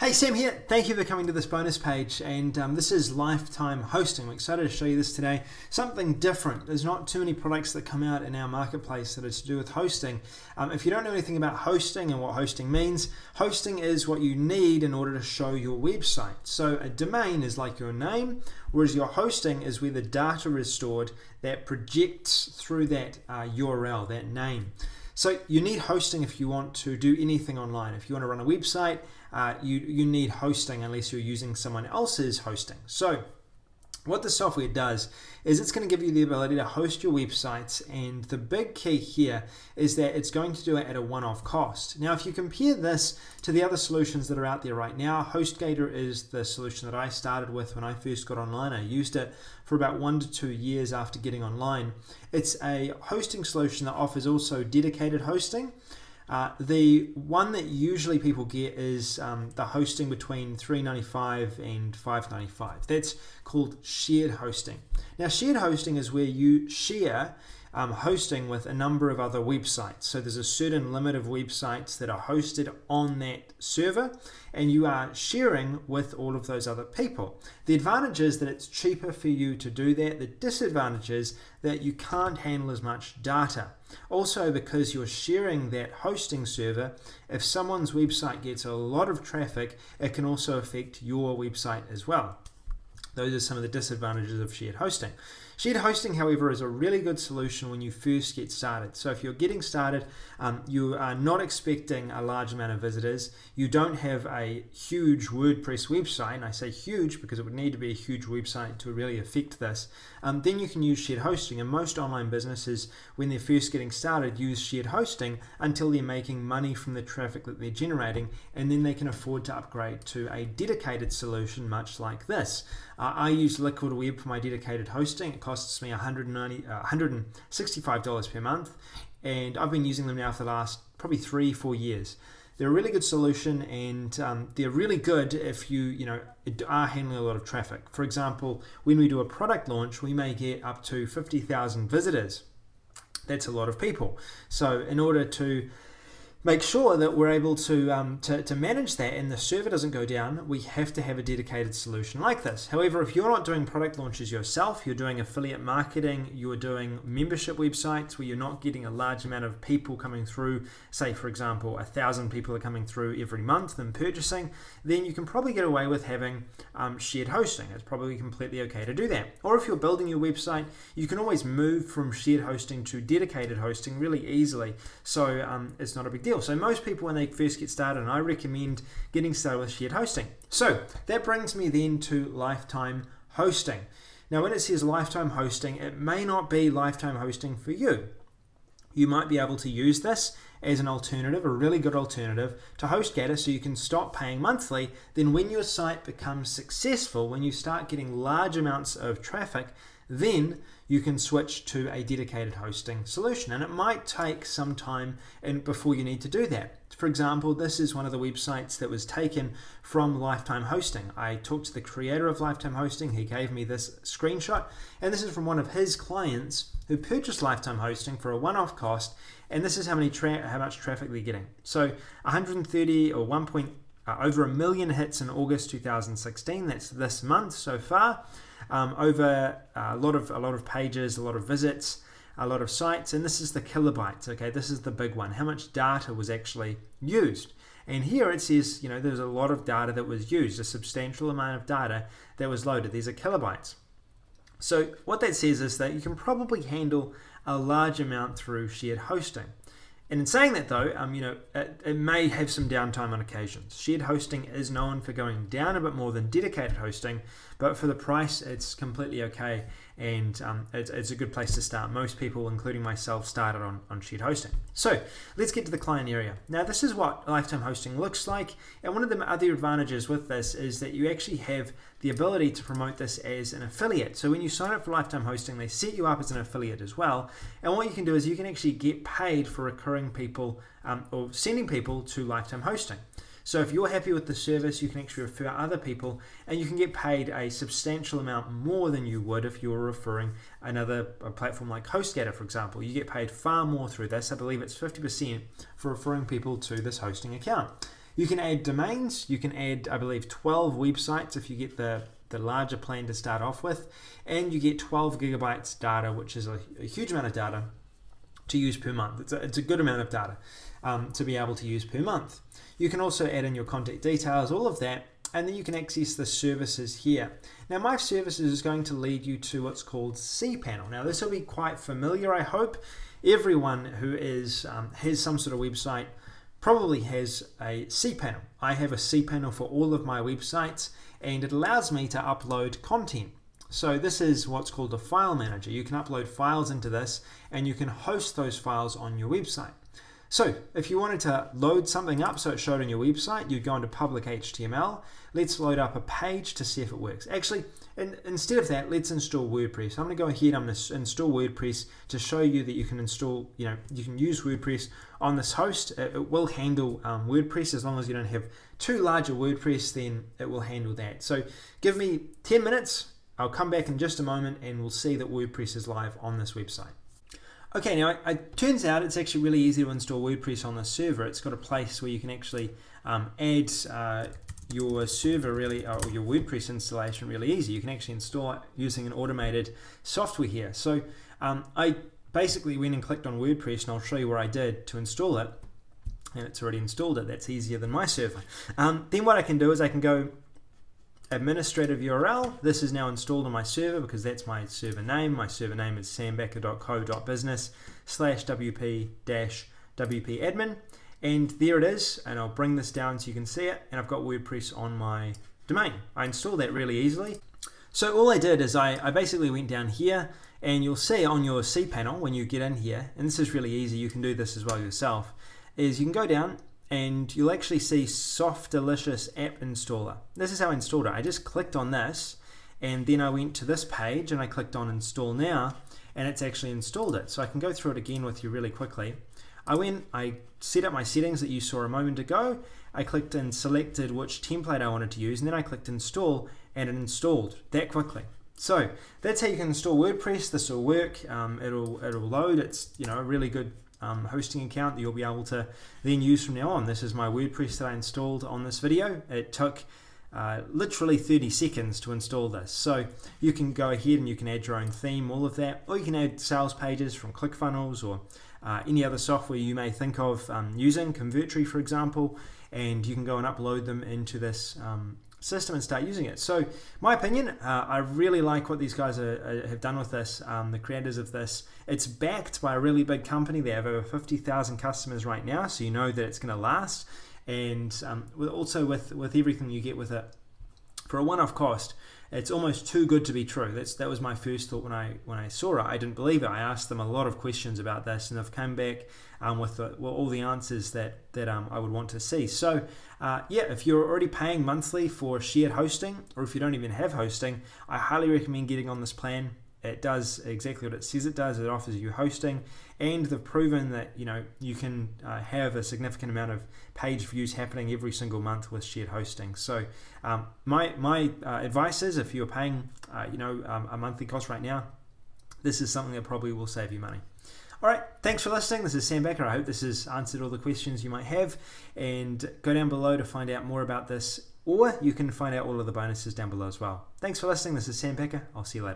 Hey, Sam here. Thank you for coming to this bonus page, and this is Lifetime Hosting. I'm excited to show you this today. Something different. There's not too many products that come out in our marketplace that are to do with hosting. If you don't know anything about hosting and what hosting means, hosting is what you need in order to show your website. So a domain is like your name, whereas your hosting is where the data is stored that projects through that URL, that name. So you need hosting if you want to do anything online. If you want to run a website, you need hosting unless you're using someone else's hosting. So what the software does is it's going to give you the ability to host your websites, and the big key here is that it's going to do it at a one-off cost. Now, if you compare this to the other solutions that are out there right now, HostGator is the solution that I started with when I first got online. I used it for about 1 to 2 years after getting online. It's a hosting solution that offers also dedicated hosting. The one that usually people get is the hosting between $3.95 and $5.95. That's called shared hosting. Now, shared hosting is where you share hosting with a number of other websites. So there's a certain limit of websites that are hosted on that server, and you are sharing with all of those other people. The advantage is that it's cheaper for you to do that. The disadvantage is that you can't handle as much data. Also, because you're sharing that hosting server, if someone's website gets a lot of traffic, it can also affect your website as well. Those are some of the disadvantages of shared hosting. Shared hosting, however, is a really good solution when you first get started. So if you're getting started, you are not expecting a large amount of visitors, you don't have a huge WordPress website, and I say huge because it would need to be a huge website to really affect this, then you can use shared hosting. And most online businesses, when they're first getting started, use shared hosting until they're making money from the traffic that they're generating, and then they can afford to upgrade to a dedicated solution much like this. I use Liquid Web for my dedicated hosting. It costs me $165 per month, and I've been using them now for the last probably 3-4 years. They're a really good solution, and they're really good if you are handling a lot of traffic. For example, when we do a product launch, we may get up to 50,000 visitors. That's a lot of people. So in order to make sure that we're able to manage that and the server doesn't go down, we have to have a dedicated solution like this. However, if you're not doing product launches yourself, you're doing affiliate marketing, you're doing membership websites where you're not getting a large amount of people coming through, say for example 1,000 people are coming through every month and purchasing, then you can probably get away with having shared hosting. It's probably completely okay to do that. Or if you're building your website, you can always move from shared hosting to dedicated hosting really easily. So it's not a big deal. So most people, when they first get started, and I recommend getting started with shared hosting. So that brings me then to Lifetime Hosting. Now when it says Lifetime Hosting, it may not be Lifetime Hosting for you. You might be able to use this as an alternative, a really good alternative to HostGator, so you can stop paying monthly. Then when your site becomes successful, when you start getting large amounts of traffic, then you can switch to a dedicated hosting solution. And it might take some time before you need to do that. For example, this is one of the websites that was taken from Lifetime Hosting. I talked to the creator of Lifetime Hosting. He gave me this screenshot, and this is from one of his clients who purchased Lifetime Hosting for a one-off cost, and this is how much traffic they're getting. So 130 or over 1 million hits in August 2016. That's this month so far. Over a lot of pages, a lot of visits, a lot of sites, and this is the kilobytes. Okay, this is the big one. How much data was actually used? And here it says, there's a lot of data that was used, a substantial amount of data that was loaded. These are kilobytes. So what that says is that you can probably handle a large amount through shared hosting. And in saying that though, it may have some downtime on occasions. Shared hosting is known for going down a bit more than dedicated hosting, but for the price, it's completely okay, and it's a good place to start. Most people, including myself, started on shared hosting. So let's get to the client area. Now this is what Lifetime Hosting looks like, and one of the other advantages with this is that you actually have the ability to promote this as an affiliate. So when you sign up for Lifetime Hosting, they set you up as an affiliate as well, and what you can do is you can actually get paid for recurring people or sending people to Lifetime Hosting. So if you're happy with the service, you can actually refer other people, and you can get paid a substantial amount more than you would if you were referring a platform like HostGator, for example. You get paid far more through this. I believe it's 50% for referring people to this hosting account. You can add domains. You can add, I believe, 12 websites if you get the larger plan to start off with, and you get 12 gigabytes data, which is a huge amount of data to use per month. It's a good amount of data to be able to use per month. You can also add in your contact details, all of that, and then you can access the services here. Now, my services is going to lead you to what's called cPanel. Now, this will be quite familiar, I hope. Everyone who has some sort of website probably has a cPanel. I have a cPanel for all of my websites, and it allows me to upload content. So this is what's called a file manager. You can upload files into this, and you can host those files on your website. So if you wanted to load something up so it showed on your website, you'd go into public HTML. Let's load up a page to see if it works. Actually, instead of that, let's install WordPress. I'm going to go ahead, I'm going to install WordPress to show you that you can install, you can use WordPress on this host. It will handle WordPress as long as you don't have too large a WordPress, then it will handle that. So give me 10 minutes. I'll come back in just a moment and we'll see that WordPress is live on this website. Okay, now it turns out it's actually really easy to install WordPress on the server. It's got a place where you can actually add your server or your WordPress installation really easy. You can actually install it using an automated software here. So I basically went and clicked on WordPress, and I'll show you where I did to install it, and it's already installed it. That's easier than my server. Then what I can do is I can go administrative URL. This is now installed on my server because that's my server name. My server name is sambecker.co.business/wp-wp-admin, and there it is. And I'll bring this down so you can see it, and I've got WordPress on my domain. I installed that really easily. So all I did is I basically went down here, and you'll see on your cPanel when you get in here, and this is really easy, you can do this as well yourself, is you can go down and you'll actually see Soft Delicious App Installer. This is how I installed it. I just clicked on this, and then I went to this page and I clicked on Install Now, and it's actually installed it. So I can go through it again with you really quickly. I set up my settings that you saw a moment ago. I clicked and selected which template I wanted to use, and then I clicked Install, and it installed that quickly. So that's how you can install WordPress. This will work. It'll load. It's a really good hosting account that you'll be able to then use from now on. This is my WordPress that I installed on this video. It took literally 30 seconds to install this. So you can go ahead and you can add your own theme, all of that, or you can add sales pages from ClickFunnels or any other software you may think of using, Convertri for example, and you can go and upload them into this system and start using it. So my opinion, I really like what these guys have done with this, the creators of this. It's backed by a really big company. They have over 50,000 customers right now, so you know that it's going to last. And also with everything you get with it, for a one-off cost, it's almost too good to be true. That was my first thought when I saw it. I didn't believe it. I asked them a lot of questions about this, and they've come back with all the answers that I would want to see. So yeah, if you're already paying monthly for shared hosting, or if you don't even have hosting, I highly recommend getting on this plan. It does exactly what it says it does. It offers you hosting, and they've proven that you can have a significant amount of page views happening every single month with shared hosting. So my advice is, if you're paying a monthly cost right now, this is something that probably will save you money. All right, thanks for listening. This is Sam Becker. I hope this has answered all the questions you might have, and go down below to find out more about this, or you can find out all of the bonuses down below as well. Thanks for listening. This is Sam Becker. I'll see you later.